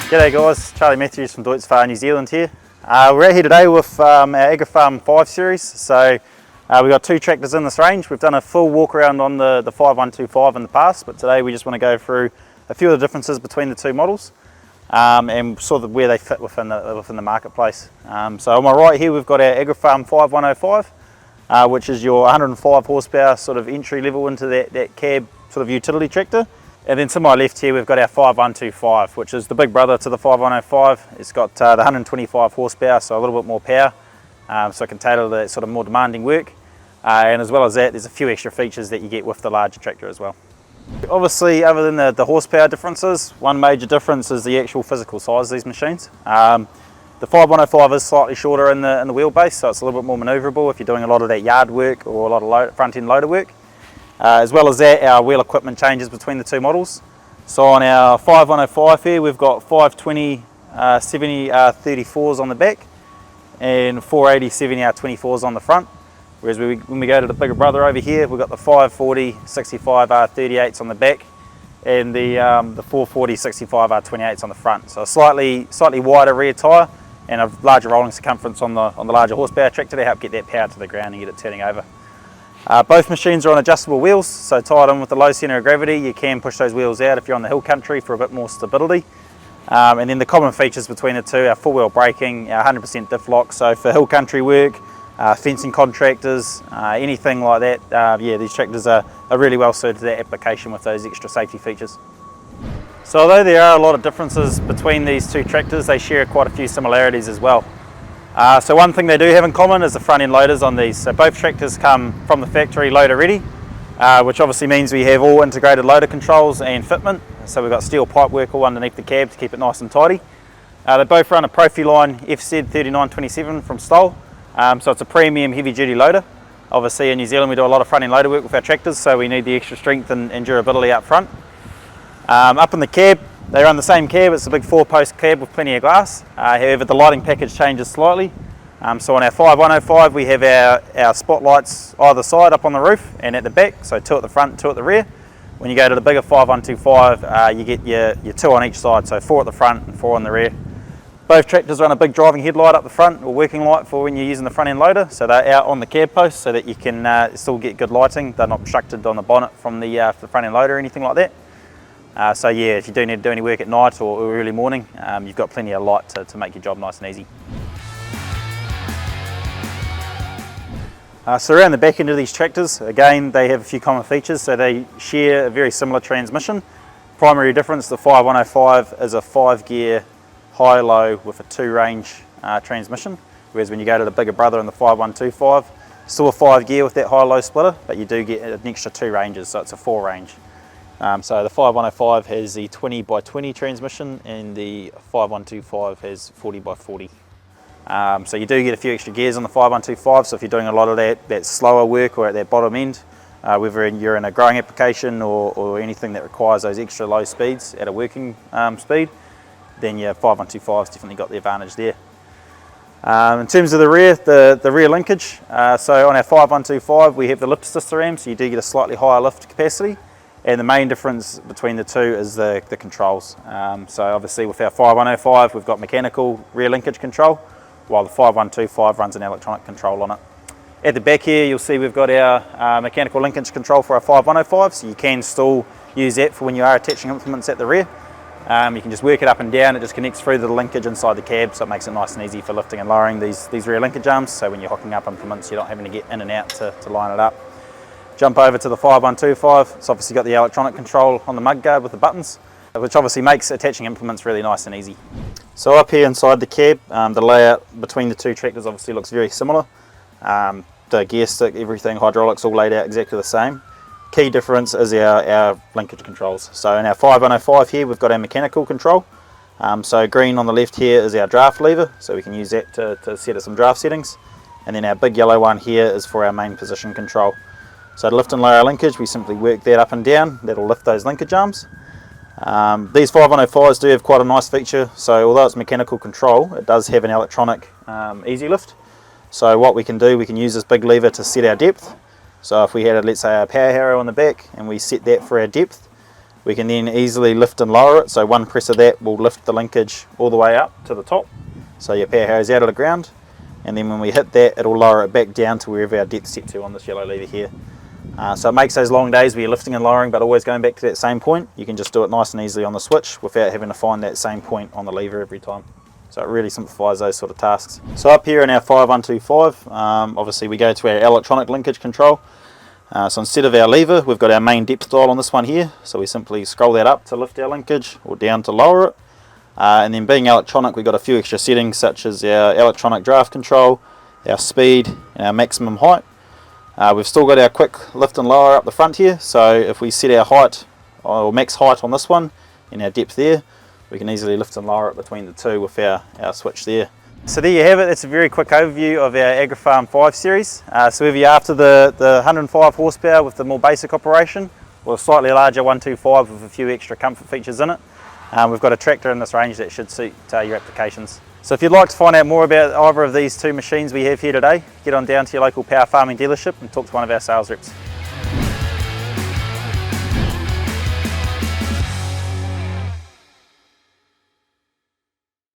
G'day guys, Charlie Matthews from Deutz-Fahr New Zealand here. We're out here today with our Agrofarm 5 series. So we've got two tractors in this range. We've done a full walk around on the 5125 in the past, but today we just want to go through a few of the differences between the two models and sort of where they fit within the marketplace. So on my right here we've got our Agrofarm 5105, which is your 105 horsepower sort of entry level into that cab sort of utility tractor. And then to my left here we've got our 5125, which is the big brother to the 5105. It's got the 125 horsepower, so a little bit more power, so it can tailor that sort of more demanding work. And as well as that, there's a few extra features that you get with the larger tractor as well. Obviously, other than the horsepower differences, one major difference is the actual physical size of these machines. The 5105 is slightly shorter in the wheelbase, so it's a little bit more manoeuvrable if you're doing a lot of that yard work or a lot of front-end loader work. As well as that, our wheel equipment changes between the two models. So on our 5105 here, we've got 520 70 34s on the back and 480 70 24s on the front. Whereas when we go to the bigger brother over here, we've got the 540 65 38s on the back and the 440 65 28s on the front. So a slightly wider rear tyre and a larger rolling circumference on the larger horsepower tractor to help get that power to the ground and get it turning over. Both machines are on adjustable wheels, so tied in with the low centre of gravity, you can push those wheels out if you're on the hill country for a bit more stability. And then the common features between the two are four-wheel braking, 100% diff lock, so for hill country work, fencing contractors, anything like that, yeah, these tractors are really well suited to that application with those extra safety features. So although there are a lot of differences between these two tractors, they share quite a few similarities as well. So one thing they do have in common is the front end loaders on these. So both tractors come from the factory loader ready, which obviously means we have all integrated loader controls and fitment. So we've got steel pipe work all underneath the cab to keep it nice and tidy. They both run a Profiline FZ3927 from Stoll. So it's a premium heavy duty loader. Obviously in New Zealand we do a lot of front end loader work with our tractors, so we need the extra strength and durability up front. Up in the cab, they run the same cab. It's a big 4-post cab with plenty of glass. However, the lighting package changes slightly. So on our 5105 we have our spotlights either side up on the roof and at the back, so 2 at the front, 2 at the rear. When you go to the bigger 5125, you get your 2 on each side, so 4 at the front and 4 on the rear. Both tractors run a big driving headlight up the front, or working light for when you're using the front end loader, so they're out on the cab post so that you can still get good lighting. They're not obstructed on the bonnet from the front end loader or anything like that. So yeah, if you do need to do any work at night or early morning, you've got plenty of light to make your job nice and easy. So around the back end of these tractors, again, they have a few common features. So they share a very similar transmission. Primary difference, the 5105 is a 5-gear high-low with a 2-range transmission, whereas when you go to the bigger brother in the 5125, still a 5-gear with that high-low splitter, but you do get an extra 2 ranges, so it's a 4-range. So the 5105 has the 20x20 transmission and the 5125 has 40x40. So you do get a few extra gears on the 5125, so if you're doing a lot of that slower work or at that bottom end, whether you're in a growing application or anything that requires those extra low speeds at a working speed, then your 5125's definitely got the advantage there. In terms of the rear linkage, so on our 5125 we have the lift assist ram, so you do get a slightly higher lift capacity. And the main difference between the two is the controls. So obviously with our 5105 we've got mechanical rear linkage control, while the 5125 runs an electronic control on it. At the back here you'll see we've got our mechanical linkage control for our 5105, so you can still use that for when you are attaching implements at the rear. You can just work it up and down, it just connects through the linkage inside the cab, so it makes it nice and easy for lifting and lowering these rear linkage arms, so when you're hooking up implements you're not having to get in and out to line it up. Jump over to the 5125, it's obviously got the electronic control on the mudguard with the buttons, which obviously makes attaching implements really nice and easy. So up here inside the cab, the layout between the two tractors obviously looks very similar. The gear stick, everything, hydraulics all laid out exactly the same. Key difference is our linkage controls. So in our 5105 here we've got our mechanical control. So green on the left here is our draft lever, so we can use that to set some draft settings. And then our big yellow one here is for our main position control. So to lift and lower our linkage, we simply work that up and down. That'll lift those linkage arms. These 5105s do have quite a nice feature. So although it's mechanical control, it does have an electronic easy lift. So what we can do, we can use this big lever to set our depth. So if we had, let's say, a power harrow on the back and we set that for our depth, we can then easily lift and lower it. So one press of that will lift the linkage all the way up to the top, so your power harrow is out of the ground, and then when we hit that, it'll lower it back down to wherever our depth's set to on this yellow lever here. So it makes those long days where you're lifting and lowering but always going back to that same point. You can just do it nice and easily on the switch without having to find that same point on the lever every time. So it really simplifies those sort of tasks. So up here in our 5125, obviously we go to our electronic linkage control. So instead of our lever, we've got our main depth dial on this one here. So we simply scroll that up to lift our linkage or down to lower it. And then being electronic, we've got a few extra settings such as our electronic draft control, our speed, and our maximum height. We've still got our quick lift and lower up the front here, so if we set our height or max height on this one and our depth there, we can easily lift and lower it between the two with our switch there. So there you have it. That's a very quick overview of our Agrofarm 5 series. So whether you're after the 105 horsepower with the more basic operation, or a slightly larger 125 with a few extra comfort features in it, we've got a tractor in this range that should suit your applications. So if you'd like to find out more about either of these two machines we have here today, get on down to your local power farming dealership and talk to one of our sales reps.